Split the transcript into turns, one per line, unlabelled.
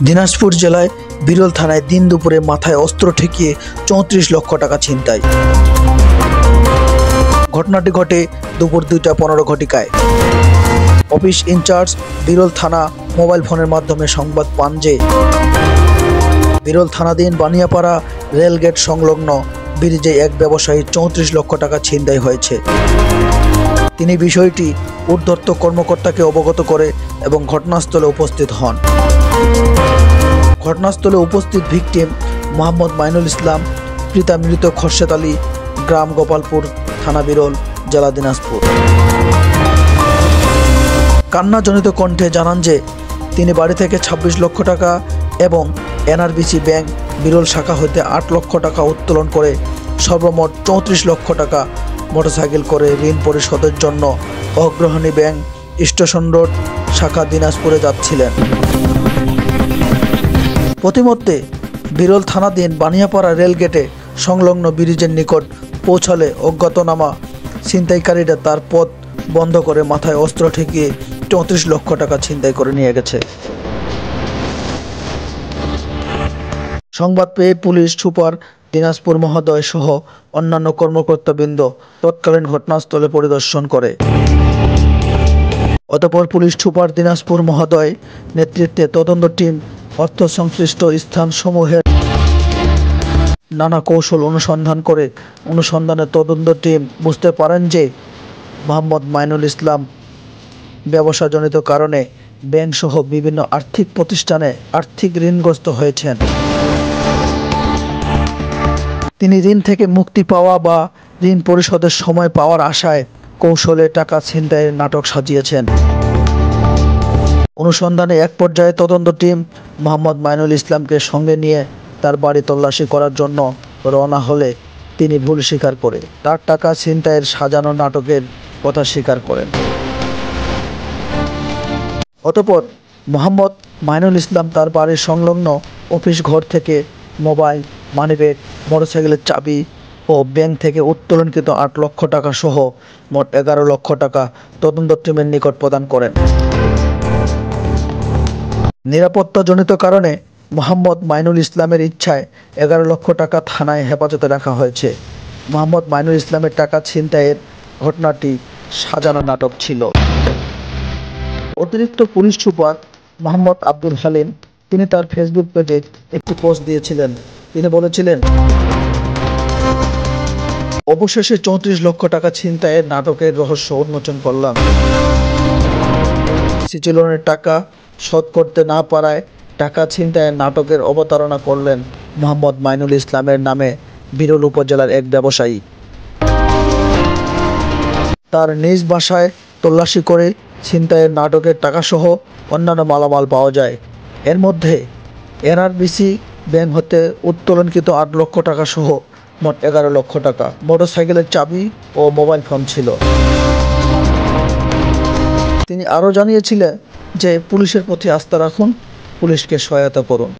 দিনাজপুর জেলায় বিরল থানায় দিন দুপুরে মাথায় অস্ত্র ঠেকিয়ে ৩৪ লক্ষ টাকা ছিনতাই। ঘটনাটি ঘটে দুপুর ২টা ১৫ ঘটিকায়। অফিস ইনচার্জ বিরল থানা মোবাইল ফোনের মাধ্যমে সংবাদ পান যে বিরল থানাধীন বানিয়াপাড়া রেলগেট সংলগ্ন ব্রিজে এক ব্যবসায়ী ৩৪ লক্ষ টাকা ছিনতাই হয়েছে। তিনি বিষয়টি ঊর্ধ্বতন কর্মকর্তাকে অবগত করে এবং ঘটনাস্থলে উপস্থিত হন। ঘটনাস্থলে উপস্থিত ভিকটিম মোহাম্মদ মাইনুল ইসলাম, পিতা মৃত খোরশেদ আলী, গ্রাম গোপালপুর, থানা বিরল, জেলা দিনাজপুর। কান্নাজনিত কণ্ঠে জানান যে তিনি বাড়ি থেকে ২৬ লক্ষ টাকা এবং এনআরবিসি ব্যাংক বিরল শাখা হইতে ৮ লক্ষ টাকা উত্তোলন করে সর্বমোট ৩৪ লক্ষ টাকা মোটরসাইকেল করে ঋণ পরিশোধের জন্য অগ্রহণী ব্যাংক স্টেশন রোড শাখা দিনাজপুরে যাচ্ছিলেন। প্রতিমধ্যে বিরল থানাধীন বানিয়াপাড়া রেলগেটে সংলগ্ন ব্রিজের নিকট পৌঁছালে অজ্ঞাতনামা ছিনতাইকারীরা তার পথ বন্ধ করে মাথায় অস্ত্র ঠেকিয়ে ৩৪ লক্ষ টাকা ছিনতাই করে নিয়ে গেছে। সংবাদ পেয়ে পুলিশ সুপার দিনাজপুর মহোদয় সহ অন্যান্য কর্মকর্তাবৃন্দ তৎকালীন ঘটনাস্থলে পরিদর্শন করে। অতঃপর পুলিশ সুপার দিনাজপুর মহোদয় নেতৃত্বে তদন্ত টিম অর্থ সংশ্লিষ্ট স্থানসমূহের নানা কৌশল অনুসন্ধান করে অনুসন্ধানে তদন্ত টিম বুঝতে পারেন যে মোহাম্মদ মাইনুল ইসলাম ব্যবসাজনিত কারণে ব্যাংকসহ বিভিন্ন আর্থিক প্রতিষ্ঠানে আর্থিক ঋণগ্রস্ত হয়েছেন। তিনি ঋণ থেকে মুক্তি পাওয়া বা ঋণ পরিশোধের সময় পাওয়ার আশায় কৌশলে টাকা ছিনতাইয়ের নাটক সাজিয়েছেন। অনুসন্ধানে এক পর্যায়ে তদন্ত টিম মোহাম্মদ মাইনুল ইসলামকে সঙ্গে নিয়ে তার বাড়ি তল্লাশি করার জন্য রওনা হলে তিনি ভুল স্বীকার করে তার টাকা ছিনতাইয়ের সাজানো নাটকের কথা স্বীকার করেন। অতঃপর মোহাম্মদ মাইনুল ইসলাম তার বাড়ির সংলগ্ন অফিস ঘর থেকে মোবাইল, মানিব্যাগ, মোটরসাইকেলের চাবি ও ব্যাংক থেকে উত্তোলনকৃত ৮ লক্ষ টাকা সহ মোট ১১ লক্ষ টাকা তদন্ত টিমের নিকট প্রদান করেন। নিরাপত্তাজনিত কারণে মোহাম্মদ মাইনুল ইসলামের ইচ্ছায় ১১ লক্ষ টাকা থানায় হেফাজতে রাখা হয়েছে। মোহাম্মদ মাইনুল ইসলামের টাকা ছিনতাইয়ের ঘটনাটি সাজানো নাটক ছিল। অতিরিক্ত পুলিশ সুপার মোহাম্মদ আব্দুল হালিম তিনি তার ফেসবুক পেজে একটি পোস্ট দিয়েছিলেন। তিনি বলেছিলেন, অবশেষে ৩৪ লক্ষ টাকা ছিনতাইয়ের নাটকের রহস্য উন্মোচন করলাম। সিচিলনের টাকা শোধ করতে না পারায় টাকা ছিনতাইয়ের নাটকের অবতারণা করলেন মোহাম্মদ মাইনুল ইসলামের নামে বিরল উপজেলার এক ব্যবসায়ী। তার নিজ বাসায় তল্লাশি করে ছিনতাইয়ের নাটকের টাকাসহ অন্যান্য মালামাল পাওয়া যায়। এর মধ্যে এনআরবিসি ব্যাংক হতে উত্তোলনকৃত ৮ লক্ষ টাকা সহ মোট ১১ লক্ষ টাকা, মোটরসাইকেলের চাবি ও মোবাইল ফোন ছিল। তিনি আরও জানিয়েছিলেন যে পুলিশের প্রতি আস্থা রাখুন, পুলিশকে সহায়তা করুন।